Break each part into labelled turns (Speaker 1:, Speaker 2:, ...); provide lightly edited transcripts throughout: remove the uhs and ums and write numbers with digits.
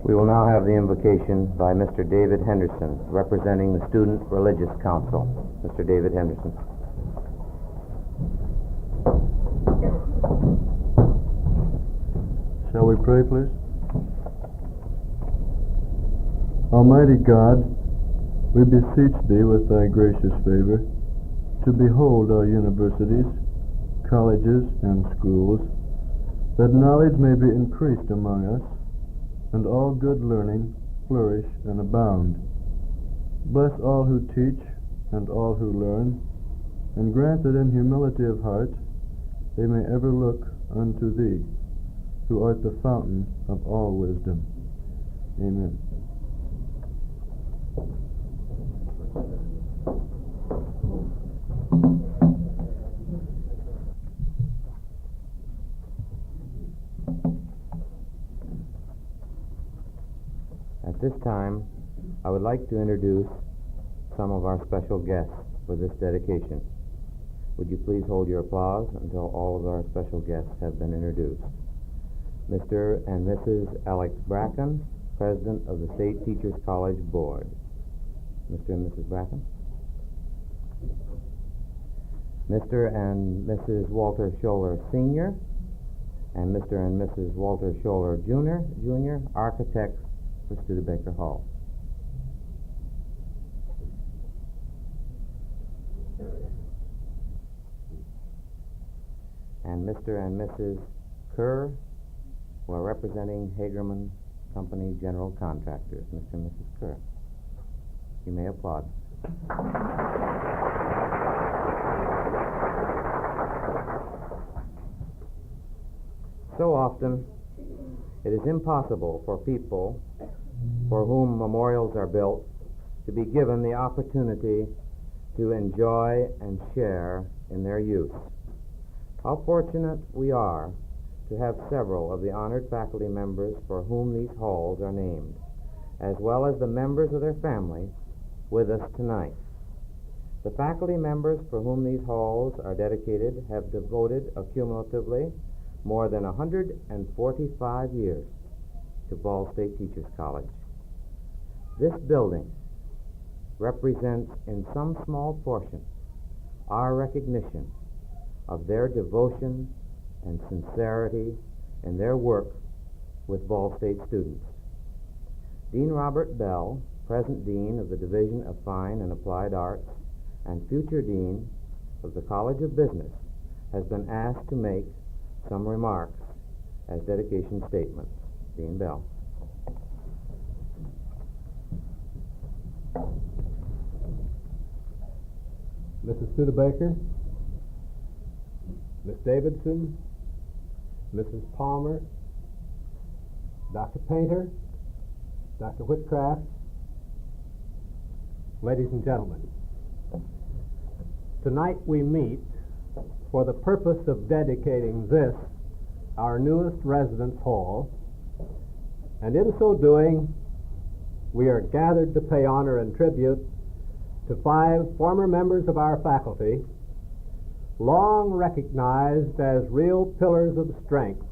Speaker 1: We will now have the invocation by Mr. David Henderson, representing the Student Religious Council. Mr. David Henderson.
Speaker 2: Shall we pray, please? Almighty God, we beseech Thee with Thy gracious favor to behold our universities, colleges, and schools, that knowledge may be increased among us, and all good learning flourish and abound. Bless all who teach and all who learn, and grant that in humility of heart they may ever look unto Thee, who art the fountain of all wisdom. Amen.
Speaker 1: At this time, I would like to introduce some of our special guests for this dedication. Would you please hold your applause until all of our special guests have been introduced? Mr. and Mrs. Alex Bracken, President of the State Teachers College Board. Mr. and Mrs. Bracken. Mr. and Mrs. Walter Scholler Sr. and Mr. and Mrs. Walter Scholler Jr., architects for Studebaker Hall. And Mr. and Mrs. Kerr, who are representing Hagerman Company General Contractors. Mr. and Mrs. Kerr. You may applaud. So often, it is impossible for people for whom memorials are built to be given the opportunity to enjoy and share in their use. How fortunate we are to have several of the honored faculty members for whom these halls are named, as well as the members of their families with us tonight. The faculty members for whom these halls are dedicated have devoted cumulatively more than 145 years to Ball State Teachers College. This building represents in some small portion our recognition of their devotion and sincerity in their work with Ball State students. Dean Robert Bell, present Dean of the Division of Fine and Applied Arts and future Dean of the College of Business, has been asked to make some remarks as dedication statements. Dean Bell.
Speaker 3: Mrs. Studebaker, Miss Davidson, Mrs. Palmer, Dr. Painter, Dr. Whitcraft, ladies and gentlemen, tonight we meet for the purpose of dedicating this, our newest residence hall, and in so doing, we are gathered to pay honor and tribute to 5 former members of our faculty, long recognized as real pillars of strength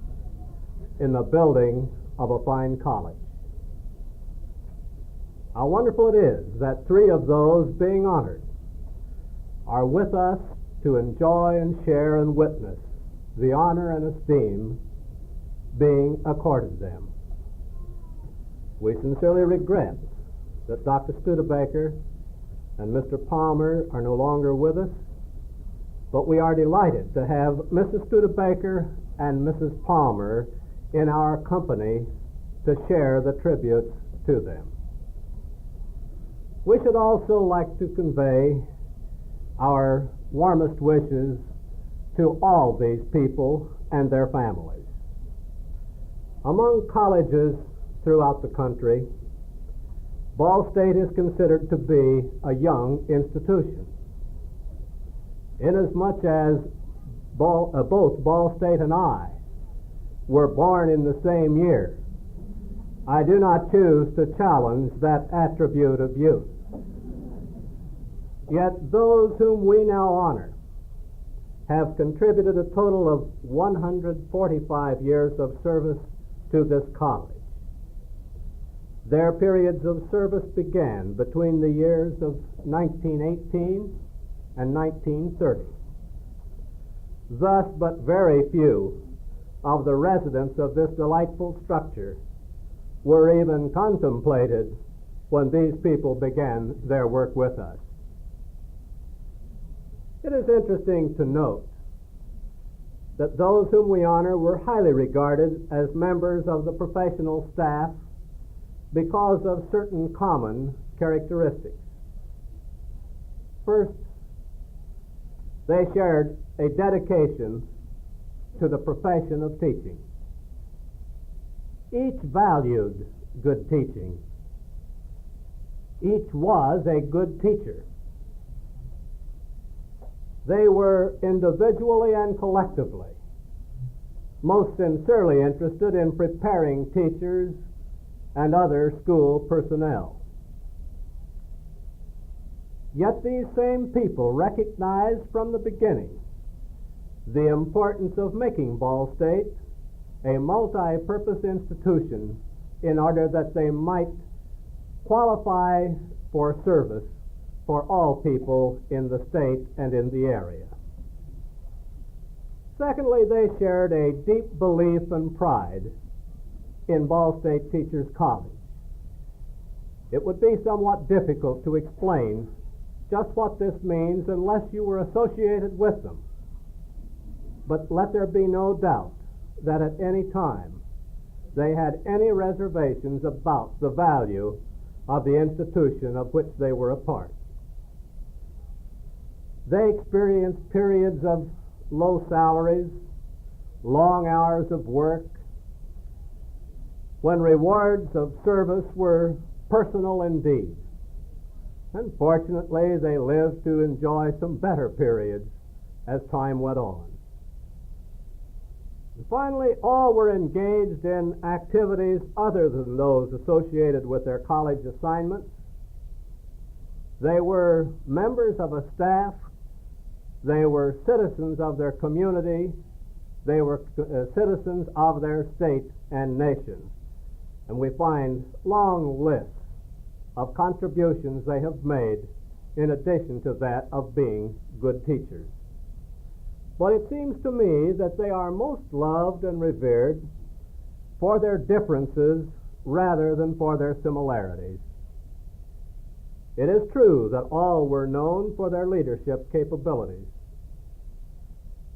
Speaker 3: in the building of a fine college. How wonderful it is that 3 of those being honored are with us to enjoy and share and witness the honor and esteem being accorded them. We sincerely regret that Dr. Studebaker and Mr. Palmer are no longer with us, but we are delighted to have Mrs. Studebaker and Mrs. Palmer in our company to share the tributes to them. We should also like to convey our warmest wishes to all these people and their families. Among colleges throughout the country, Ball State is considered to be a young institution. Inasmuch as both Ball State and I were born in the same year, I do not choose to challenge that attribute of youth. Yet those whom we now honor have contributed a total of 145 years of service to this college. Their periods of service began between the years of 1918 and 1930. Thus, but very few of the residents of this delightful structure were even contemplated when these people began their work with us. It is interesting to note that those whom we honor were highly regarded as members of the professional staff because of certain common characteristics. First, they shared a dedication to the profession of teaching. Each valued good teaching. Each was a good teacher. They were individually and collectively most sincerely interested in preparing teachers and other school personnel. Yet these same people recognized from the beginning the importance of making Ball State a multi-purpose institution in order that they might qualify for service for all people in the state and in the area. Secondly, they shared a deep belief and pride in Ball State Teachers College. It would be somewhat difficult to explain just what this means unless you were associated with them. But let there be no doubt that at any time they had any reservations about the value of the institution of which they were a part. They experienced periods of low salaries, long hours of work, when rewards of service were personal indeed. And fortunately, they lived to enjoy some better periods as time went on. And finally, all were engaged in activities other than those associated with their college assignments. They were members of a staff. They were citizens of their community. They were citizens of their state and nation. And we find long lists of contributions they have made in addition to that of being good teachers. But it seems to me that they are most loved and revered for their differences rather than for their similarities. It is true that all were known for their leadership capabilities.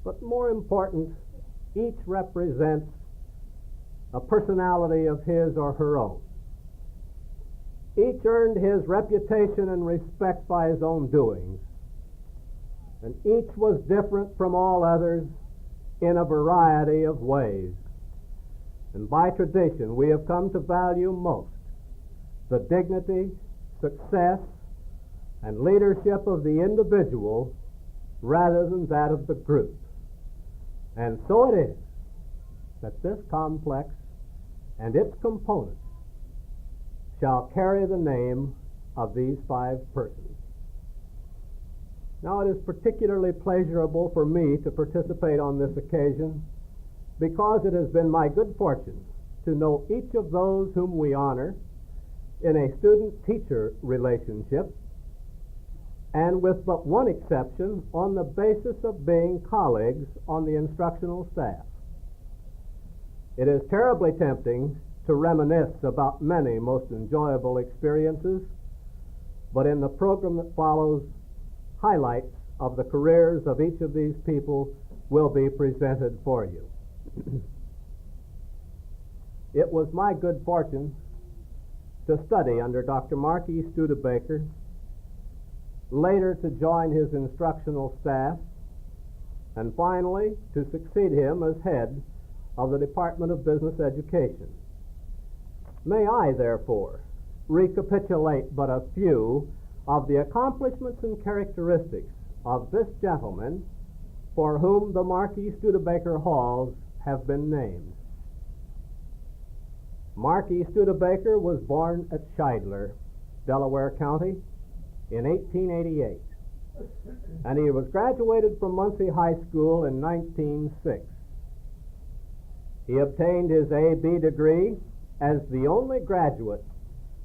Speaker 3: But more important, each represents a personality of his or her own. Each earned his reputation and respect by his own doings, and each was different from all others in a variety of ways. And by tradition, we have come to value most the dignity, success, and leadership of the individual rather than that of the group. And so it is that this complex and its components shall carry the name of these five persons. Now, it is particularly pleasurable for me to participate on this occasion because it has been my good fortune to know each of those whom we honor in a student-teacher relationship, and with but one exception, on the basis of being colleagues on the instructional staff. It is terribly tempting to reminisce about many most enjoyable experiences, but in the program that follows, highlights of the careers of each of these people will be presented for you. It was my good fortune to study under Dr. Mark E. Studebaker, later to join his instructional staff, and finally to succeed him as head of the Department of Business Education. May I, therefore, recapitulate but a few of the accomplishments and characteristics of this gentleman for whom the Marquis Studebaker Halls have been named. Marquis Studebaker was born at Shidler, Delaware County, in 1888, and he was graduated from Muncie High School in 1906. He obtained his A.B. degree as the only graduate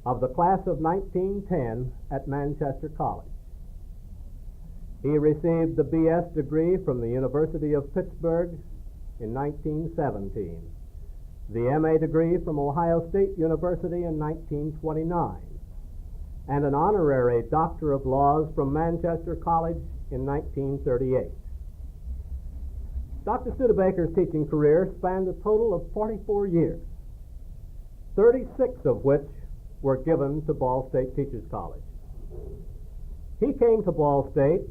Speaker 3: of the class of 1910 at Manchester College. He received the B.S. degree from the University of Pittsburgh in 1917, the M.A. degree from Ohio State University in 1929, and an honorary Doctor of Laws from Manchester College in 1938. Dr. Studebaker's teaching career spanned a total of 44 years, 36 of which were given to Ball State Teachers College. He came to Ball State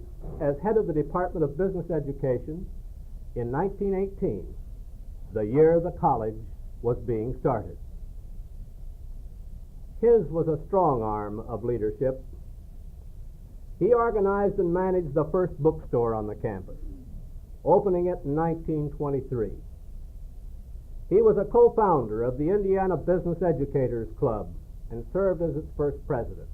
Speaker 3: as head of the Department of Business Education in 1918, the year the college was being started. His was a strong arm of leadership. He organized and managed the first bookstore on the campus, opening it in 1923. He was a co-founder of the Indiana Business Educators Club and served as its first president.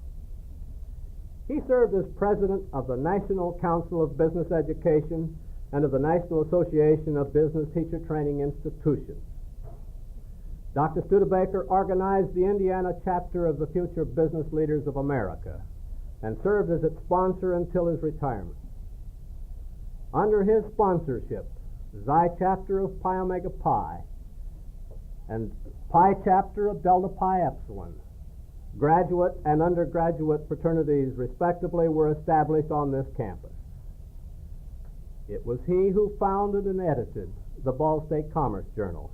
Speaker 3: He served as president of the National Council of Business Education and of the National Association of Business Teacher Training Institutions. Dr. Studebaker organized the Indiana chapter of the Future Business Leaders of America and served as its sponsor until his retirement. Under his sponsorship, Xi chapter of Pi Omega Pi and Pi chapter of Delta Pi Epsilon, graduate and undergraduate fraternities respectively, were established on this campus. It was he who founded and edited the Ball State Commerce Journal,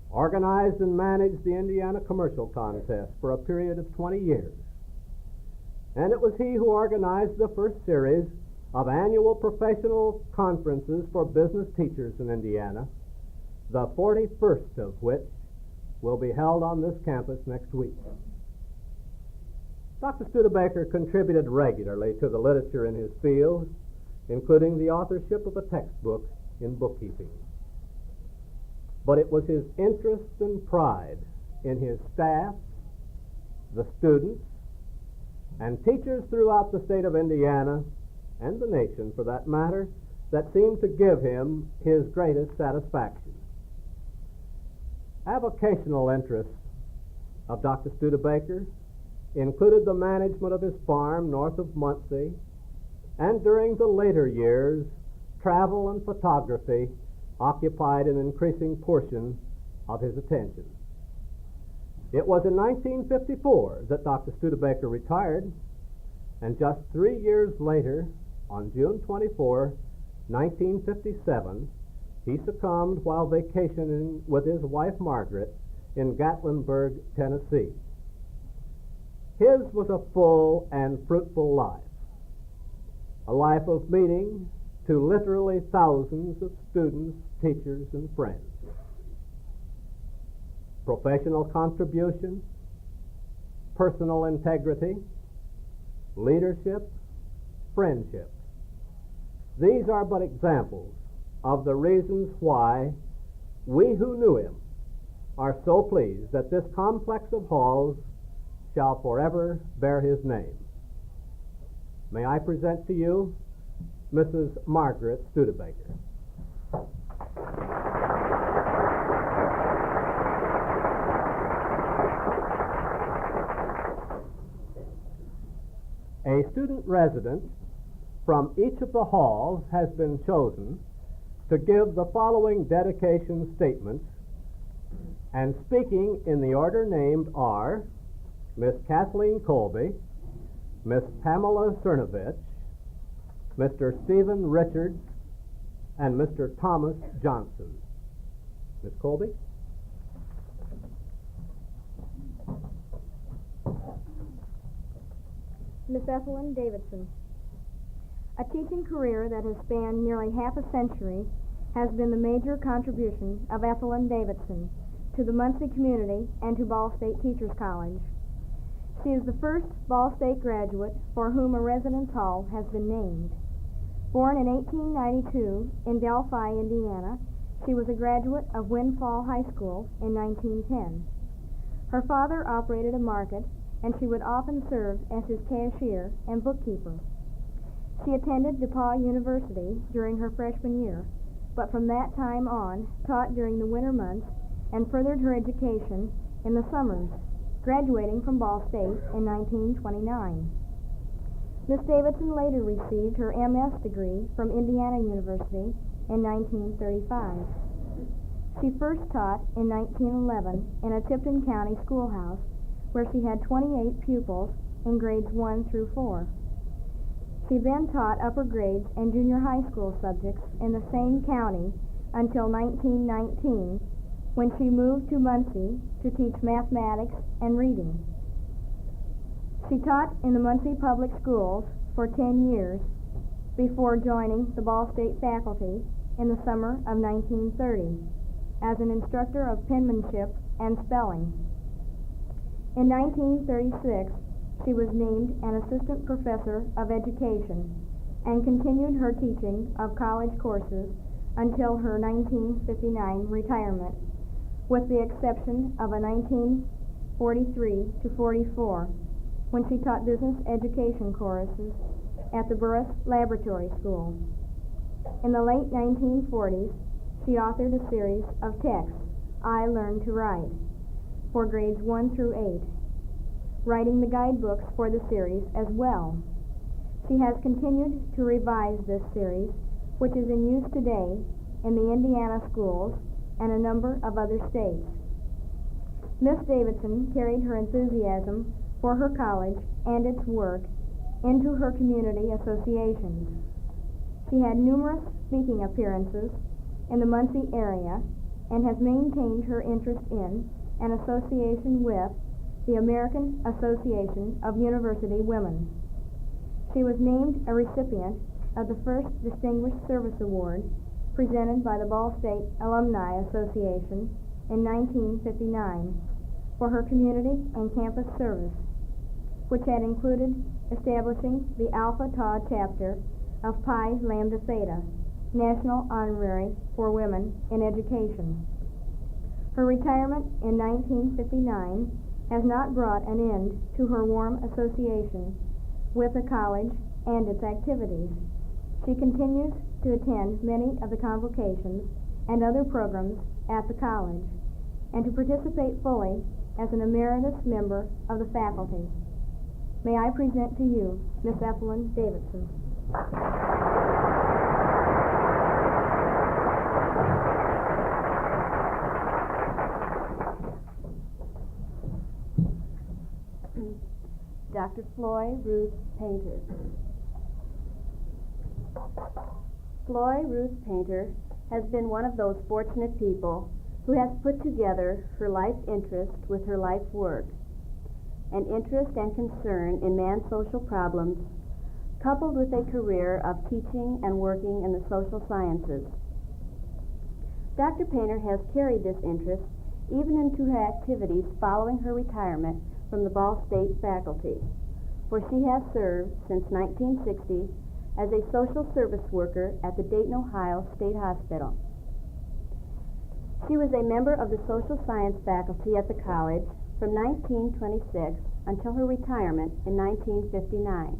Speaker 3: organized and managed the Indiana Commercial Contest for a period of 20 years, and it was he who organized the first series of annual professional conferences for business teachers in Indiana, the 41st of which will be held on this campus next week. Dr. Studebaker contributed regularly to the literature in his field, including the authorship of a textbook in bookkeeping. But it was his interest and pride in his staff, the students, and teachers throughout the state of Indiana, and the nation for that matter, that seemed to give him his greatest satisfaction. Avocational interests of Dr. Studebaker included the management of his farm north of Muncie, and during the later years, travel and photography occupied an increasing portion of his attention. It was in 1954 that Dr. Studebaker retired, and just 3 years later, on June 24, 1957, he succumbed while vacationing with his wife Margaret in Gatlinburg, Tennessee. His was a full and fruitful life, a life of meeting to literally thousands of students, teachers, and friends. Professional contribution, personal integrity, leadership, friendship. These are but examples of the reasons why we who knew him are so pleased that this complex of halls shall forever bear his name. May I present to you Mrs. Margaret Studebaker. A student resident from each of the halls has been chosen to give the following dedication statements, and speaking in the order named are Miss Kathleen Colby, Miss Pamela Cernovich, Mr. Stephen Richards, and Mr. Thomas Johnson. Miss Colby?
Speaker 4: Miss Ethelyn Davidson. A teaching career that has spanned nearly half a century has been the major contribution of Ethelyn Davidson to the Muncie community and to Ball State Teachers College. She is the first Ball State graduate for whom a residence hall has been named. Born in 1892 in Delphi, Indiana, she was a graduate of Windfall High School in 1910. Her father operated a market, and she would often serve as his cashier and bookkeeper. She attended DePauw University during her freshman year, but from that time on taught during the winter months and furthered her education in the summers. graduating from Ball State in 1929. Miss Davidson later received her MS degree from Indiana University in 1935. She first taught in 1911 in a Tipton County schoolhouse where she had 28 pupils in grades 1 through 4. She then taught upper grades and junior high school subjects in the same county until 1919, when she moved to Muncie to teach mathematics and reading. She taught in the Muncie Public Schools for 10 years before joining the Ball State faculty in the summer of 1930 as an instructor of penmanship and spelling. In 1936, she was named an assistant professor of education and continued her teaching of college courses until her 1959 retirement, with the exception of a 1943 to 44, when she taught business education courses at the Burris Laboratory School. In the late 1940s, she authored a series of texts, I Learned to Write, for grades 1 through 8, writing the guidebooks for the series as well. She has continued to revise this series, which is in use today in the Indiana schools and a number of other states. Miss Davidson carried her enthusiasm for her college and its work into her community associations. She had numerous speaking appearances in the Muncie area and has maintained her interest in and association with the American Association of University Women. She was named a recipient of the first Distinguished Service Award presented by the Ball State Alumni Association in 1959 for her community and campus service, which had included establishing the Alpha Tau chapter of Pi Lambda Theta, National Honorary for Women in Education. Her retirement in 1959 has not brought an end to her warm association with the college and its activities. She continues to attend many of the convocations and other programs at the college, and to participate fully as an emeritus member of the faculty. May I present to you Miss Evelyn Davidson.
Speaker 5: Dr. Floy Ruth Painter. Floy Ruth Painter has been one of those fortunate people who has put together her life interest with her life work, an interest and concern in man's social problems, coupled with a career of teaching and working in the social sciences. Dr. Painter has carried this interest even into her activities following her retirement from the Ball State faculty, for she has served since 1960 as a social service worker at the Dayton, Ohio State Hospital. She was a member of the social science faculty at the college from 1926 until her retirement in 1959.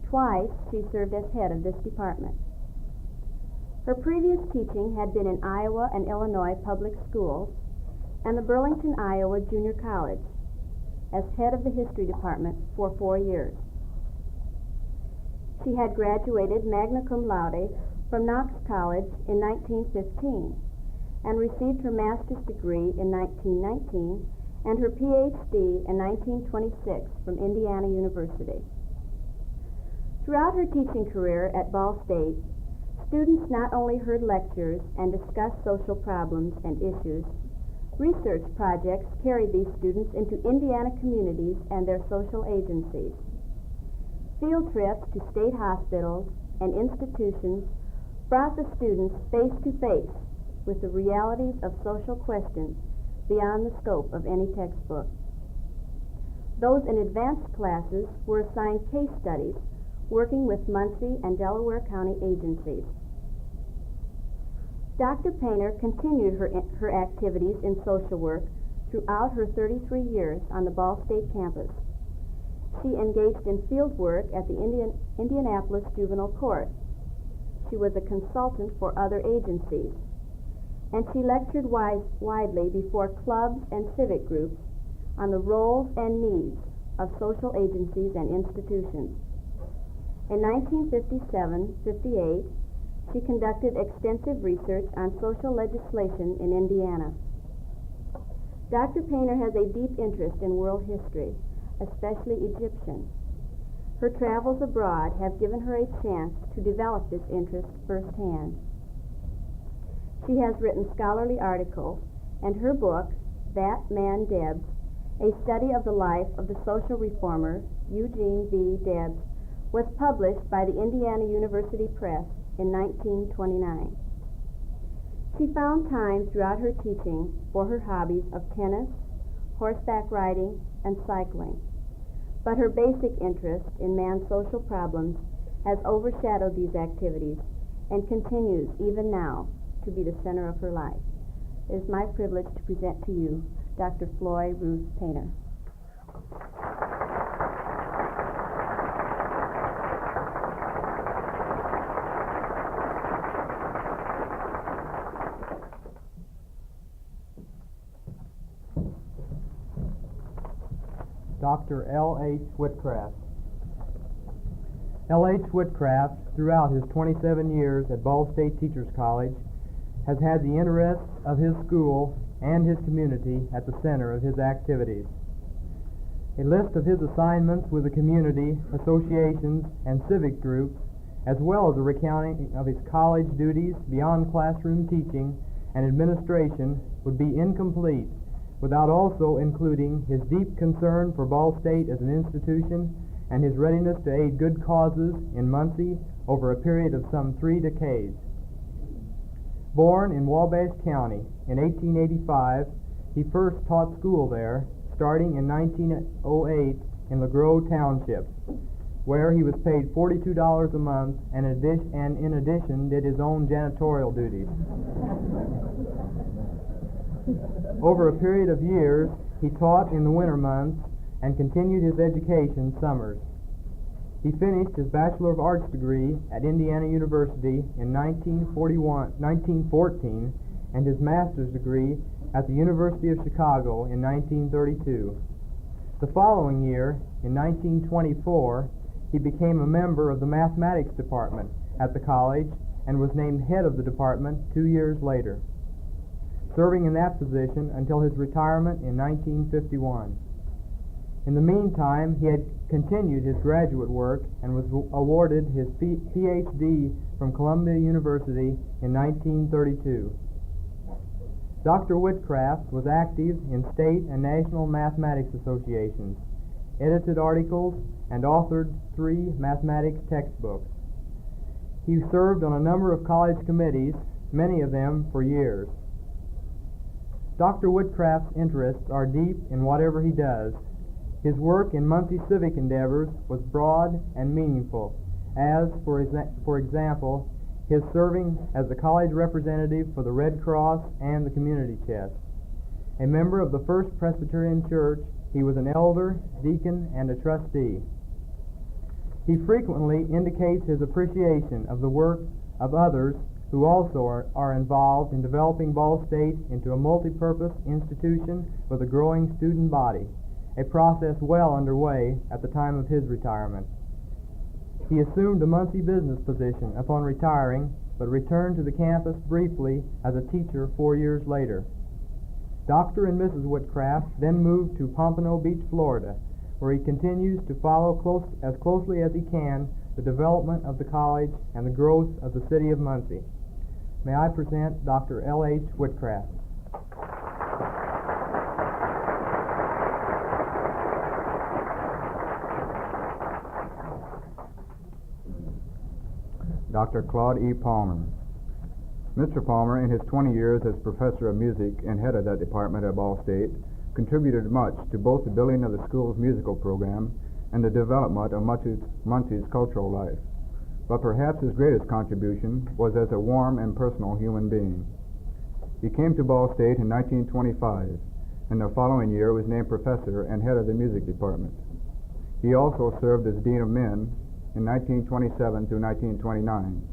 Speaker 5: Twice she served as head of this department. Her previous teaching had been in Iowa and Illinois public schools and the Burlington, Iowa Junior College as head of the history department for 4 years. She had graduated magna cum laude from Knox College in 1915 and received her master's degree in 1919 and her PhD in 1926 from Indiana University. Throughout her teaching career at Ball State, students not only heard lectures and discussed social problems and issues, research projects carried these students into Indiana communities and their social agencies. Field trips to state hospitals and institutions brought the students face to face with the realities of social questions beyond the scope of any textbook. Those in advanced classes were assigned case studies working with Muncie and Delaware County agencies. Dr. Painter continued her activities in social work throughout her 33 years on the Ball State campus. She engaged in field work at the Indianapolis Juvenile Court. She was a consultant for other agencies, and she lectured widely before clubs and civic groups on the roles and needs of social agencies and institutions. In 1957-58, she conducted extensive research on social legislation in Indiana. Dr. Painter has a deep interest in world history, especially Egyptian. Her travels abroad have given her a chance to develop this interest firsthand. She has written scholarly articles, and her book, That Man Debs, a study of the life of the social reformer Eugene V. Debs, was published by the Indiana University Press in 1929. She found time throughout her teaching for her hobbies of tennis, horseback riding, and cycling. But her basic interest in man's social problems has overshadowed these activities and continues even now to be the center of her life. It is my privilege to present to you Dr. Floy Ruth Painter.
Speaker 1: Dr. L.H. Whitcraft. L.H. Whitcraft, throughout his 27 years at Ball State Teachers College, has had the interests of his school and his community at the center of his activities. A list of his assignments with the community, associations, and civic groups, as well as a recounting of his college duties beyond classroom teaching and administration, would be incomplete without also including his deep concern for Ball State as an institution and his readiness to aid good causes in Muncie over a period of some 3 decades. Born in Wabash County in 1885, he first taught school there, starting in 1908 in LeGros Township, where he was paid $42 a month and in addition did his own janitorial duties. Over a period of years, he taught in the winter months and continued his education summers. He finished his Bachelor of Arts degree at Indiana University in 1914 and his master's degree at the University of Chicago in 1932. The following year, in 1924, he became a member of the mathematics department at the college and was named head of the department 2 years later, serving in that position until his retirement in 1951. In the meantime, he had continued his graduate work and was awarded his Ph.D. from Columbia University in 1932. Dr. Whitcraft was active in state and national mathematics associations, edited articles, and authored 3 mathematics textbooks. He served on a number of college committees, many of them for years. Dr. Whitcraft's interests are deep in whatever he does. His work in Muncie civic endeavors was broad and meaningful, as, for example, his serving as the college representative for the Red Cross and the Community Chest. A member of the First Presbyterian Church, he was an elder, deacon, and a trustee. He frequently indicates his appreciation of the work of others who also are involved in developing Ball State into a multi-purpose institution with a growing student body, a process well underway at the time of his retirement. He assumed a Muncie business position upon retiring, but returned to the campus briefly as a teacher 4 years later. Dr. and Mrs. Whitcraft then moved to Pompano Beach, Florida, where he continues to follow as closely as he can the development of the college and the growth of the city of Muncie. May I present Dr. L.H. Whitcraft.
Speaker 6: Dr. Claude E. Palmer. Mr. Palmer, in his 20 years as professor of music and head of that department at Ball State, contributed much to both the building of the school's musical program and the development of Muncie's cultural life. But perhaps his greatest contribution was as a warm and personal human being. He came to Ball State in 1925, and the following year was named professor and head of the music department. He also served as dean of men in 1927 through 1929.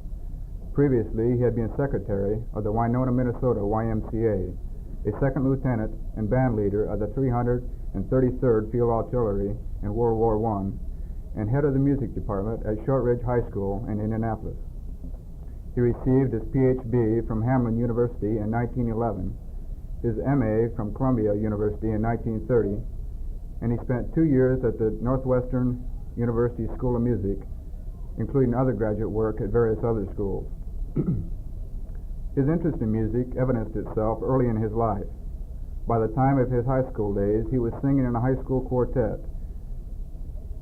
Speaker 6: Previously, he had been secretary of the Winona, Minnesota YMCA, a second lieutenant and band leader of the 300 and 33rd Field Artillery in World War I, and head of the music department at Shortridge High School in Indianapolis. He received his Ph.B. from Hamline University in 1911, his M.A. from Columbia University in 1930, and he spent 2 years at the Northwestern University School of Music, including other graduate work at various other schools. His interest in music evidenced itself early in his life. By the time of his high school days, he was singing in a high school quartet,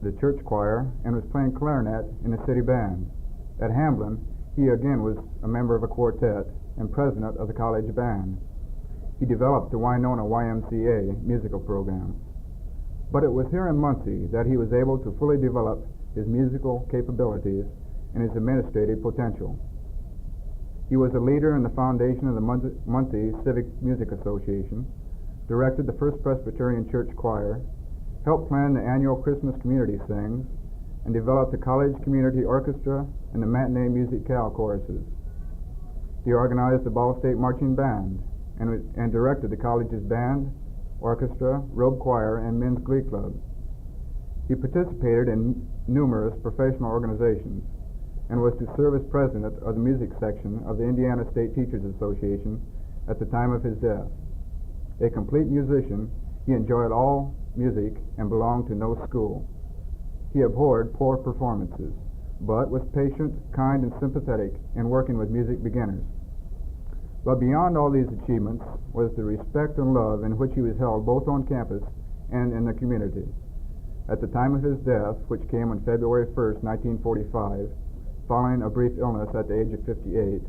Speaker 6: the church choir, and was playing clarinet in a city band. At Hamline, he again was a member of a quartet and president of the college band. He developed the Winona YMCA musical program. But it was here in Muncie that he was able to fully develop his musical capabilities and his administrative potential. He was a leader in the foundation of the Muncie Civic Music Association, directed the First Presbyterian Church Choir, helped plan the annual Christmas Community Sings, and developed the College Community Orchestra and the Matinee Music-Cal choruses. He organized the Ball State Marching Band and directed the college's band, orchestra, robe choir, and men's glee club. He participated in numerous professional organizations and was to serve as president of the music section of the Indiana State Teachers Association at the time of his death. A complete musician, he enjoyed all music and belonged to no school. He abhorred poor performances, but was patient, kind, and sympathetic in working with music beginners. But beyond all these achievements was the respect and love in which he was held both on campus and in the community. At the time of his death, which came on February 1st, 1945, following a brief illness at the age of 58,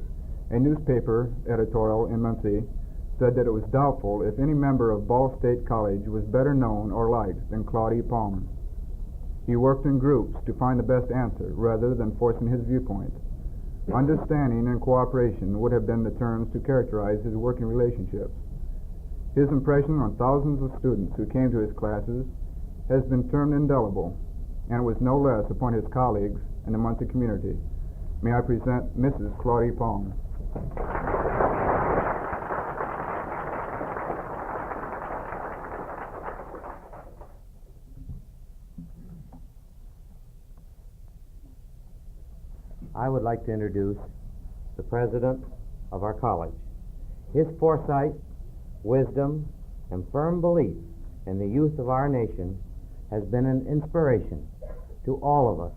Speaker 6: a newspaper editorial in Muncie said that it was doubtful if any member of Ball State College was better known or liked than Claude E. Palmer. He worked in groups to find the best answer rather than forcing his viewpoint. Understanding and cooperation would have been the terms to characterize his working relationships. His impression on thousands of students who came to his classes has been termed indelible, and it was no less upon his colleagues in the Muncie community. May I present Mrs. Claude E. Palmer.
Speaker 1: I would like to introduce the president of our college. His foresight, wisdom, and firm belief in the youth of our nation has been an inspiration to all of us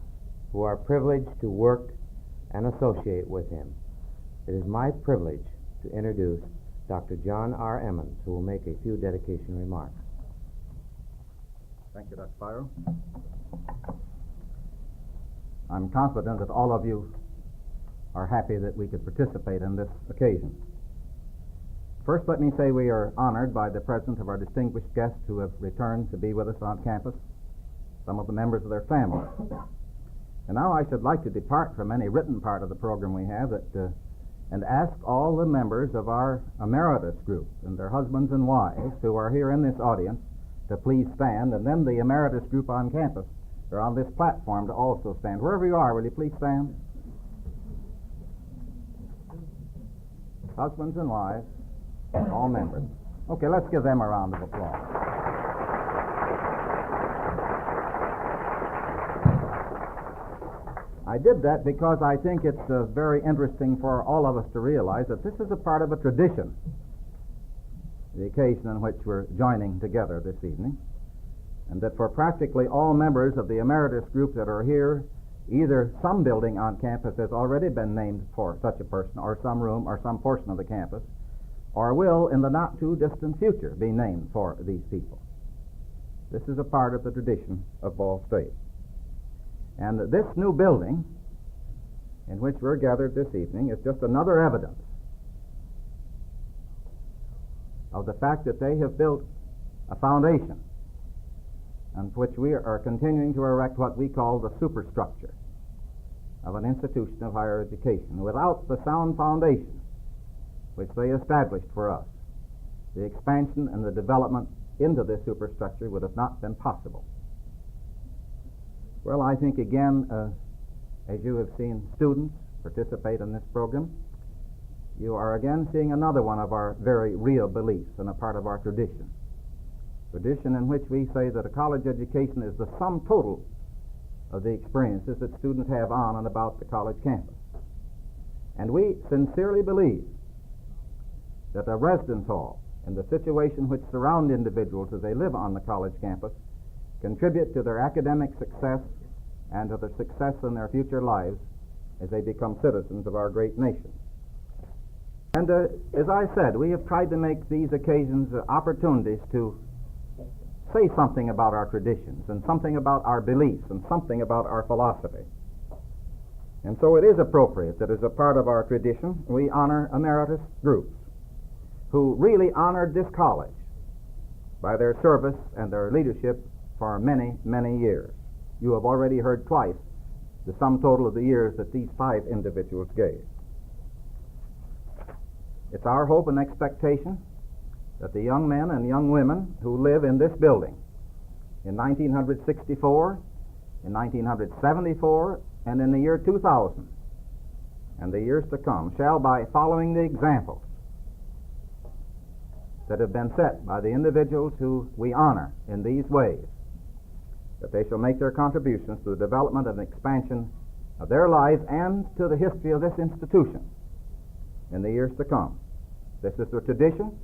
Speaker 1: who are privileged to work and associate with him. It is my privilege to introduce Dr. John R. Emmons, who will make a few dedication remarks.
Speaker 7: Thank you, Dr. Spiro. I'm confident that all of you are happy that we could participate in this occasion. First, let me say we are honored by the presence of our distinguished guests who have returned to be with us on campus, some of the members of their families. And now I should like to depart from any written part of the program we have and ask all the members of our emeritus group and their husbands and wives who are here in this audience to please stand, and then the emeritus group on campus or on this platform to also stand. Wherever you are, will you please stand? Husbands and wives, all members. Okay, let's give them a round of applause. I did that because I think it's very interesting for all of us to realize that this is a part of a tradition, the occasion on which we're joining together this evening, and that for practically all members of the emeritus group that are here, either some building on campus has already been named for such a person, or some room, or some portion of the campus, or will in the not-too-distant future be named for these people. This is a part of the tradition of Ball State. And this new building in which we're gathered this evening is just another evidence of the fact that they have built a foundation on which we are continuing to erect what we call the superstructure of an institution of higher education. Without the sound foundation which they established for us, the expansion and the development into this superstructure would have not been possible. Well, I think again, as you have seen students participate in this program, you are again seeing another one of our very real beliefs and a part of our tradition. Tradition in which we say that a college education is the sum total of the experiences that students have on and about the college campus. And we sincerely believe that a residence hall and the situation which surround individuals as they live on the college campus contribute to their academic success and to their success in their future lives as they become citizens of our great nation. And as I said, we have tried to make these occasions opportunities to say something about our traditions and something about our beliefs and something about our philosophy. And so it is appropriate that as a part of our tradition we honor emeritus groups who really honored this college by their service and their leadership for many, many years. You have already heard twice the sum total of the years that these 5 individuals gave. It's our hope and expectation that the young men and young women who live in this building in 1964, in 1974, and in the year 2000, and the years to come, shall, by following the examples that have been set by the individuals who we honor in these ways, that they shall make their contributions to the development and expansion of their lives and to the history of this institution in the years to come. This is the tradition,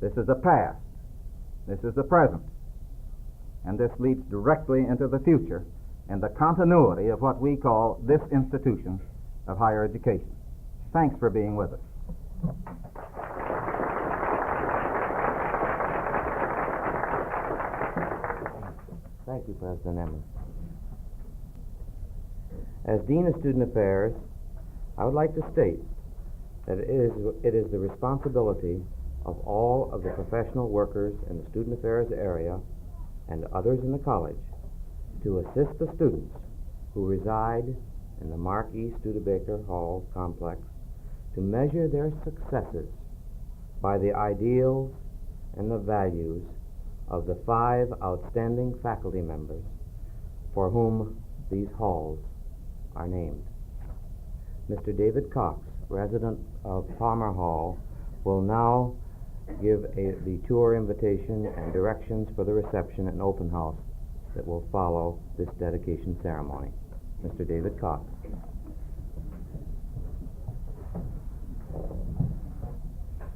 Speaker 7: this is the past, this is the present, and this leads directly into the future and the continuity of what we call this institution of higher education. Thanks for being with us.
Speaker 1: Thank you, President Emmons. As Dean of Student Affairs, I would like to state that it is the responsibility of all of the professional workers in the student affairs area and others in the college to assist the students who reside in the Marquis Studebaker Hall complex to measure their successes by the ideals and the values of the 5 outstanding faculty members for whom these halls are named. Mr. David Cox, resident of Palmer Hall, will now give the tour invitation and directions for the reception and open house that will follow this dedication ceremony. Mr. David Cox.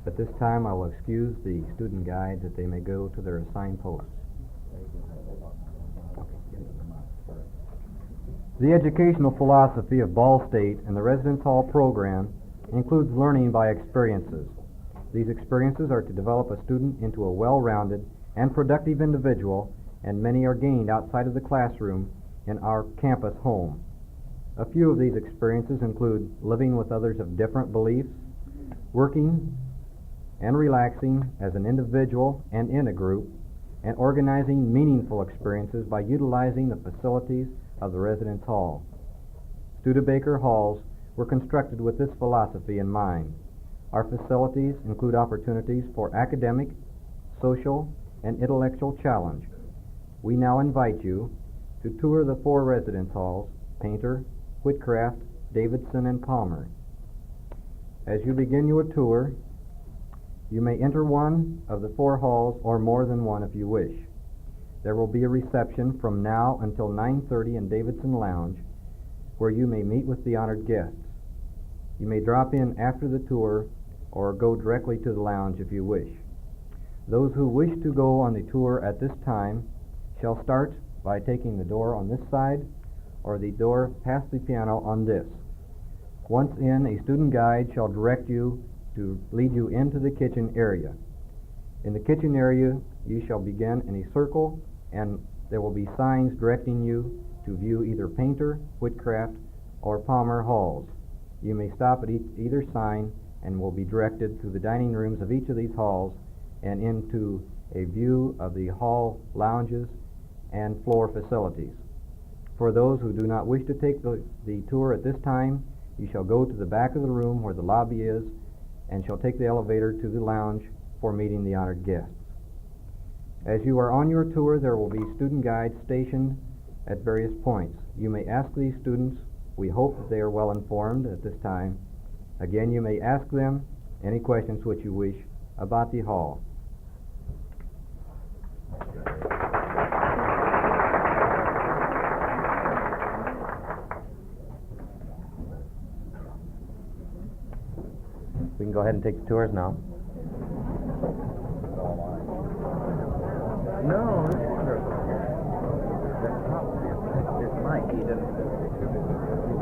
Speaker 8: At this time, I will excuse the student guide that they may go to their assigned posts. The educational philosophy of Ball State and the Residence Hall program includes learning by experiences. These experiences are to develop a student into a well-rounded and productive individual, and many are gained outside of the classroom in our campus home. A few of these experiences include living with others of different beliefs, working and relaxing as an individual and in a group, and organizing meaningful experiences by utilizing the facilities of the Residence Hall. Studebaker halls were constructed with this philosophy in mind. Our facilities include opportunities for academic, social, and intellectual challenge. We now invite you to tour the 4 residence halls: Painter, Whitcraft, Davidson, and Palmer. As you begin your tour, you may enter one of the 4 halls or more than one if you wish. There will be a reception from now until 9:30 in Davidson Lounge, where you may meet with the honored guests. You may drop in after the tour or go directly to the lounge if you wish. Those who wish to go on the tour at this time shall start by taking the door on this side or the door past the piano on this. Once in, a student guide shall direct you to lead you into the kitchen area. In the kitchen area, you shall begin in a circle, and there will be signs directing you to view either Painter, Whitcraft, or Palmer halls. You may stop at either sign and will be directed to the dining rooms of each of these halls and into a view of the hall lounges and floor facilities. For those who do not wish to take the tour at this time, you shall go to the back of the room where the lobby is and shall take the elevator to the lounge for meeting the honored guests. As you are on your tour, there will be student guides stationed at various points. You may ask these students. We hope that they are well informed at this time. Again, you may ask them any questions which you wish about the hall.
Speaker 1: We can go ahead and take the tours now.
Speaker 7: No, it's wonderful. This mic, he didn't.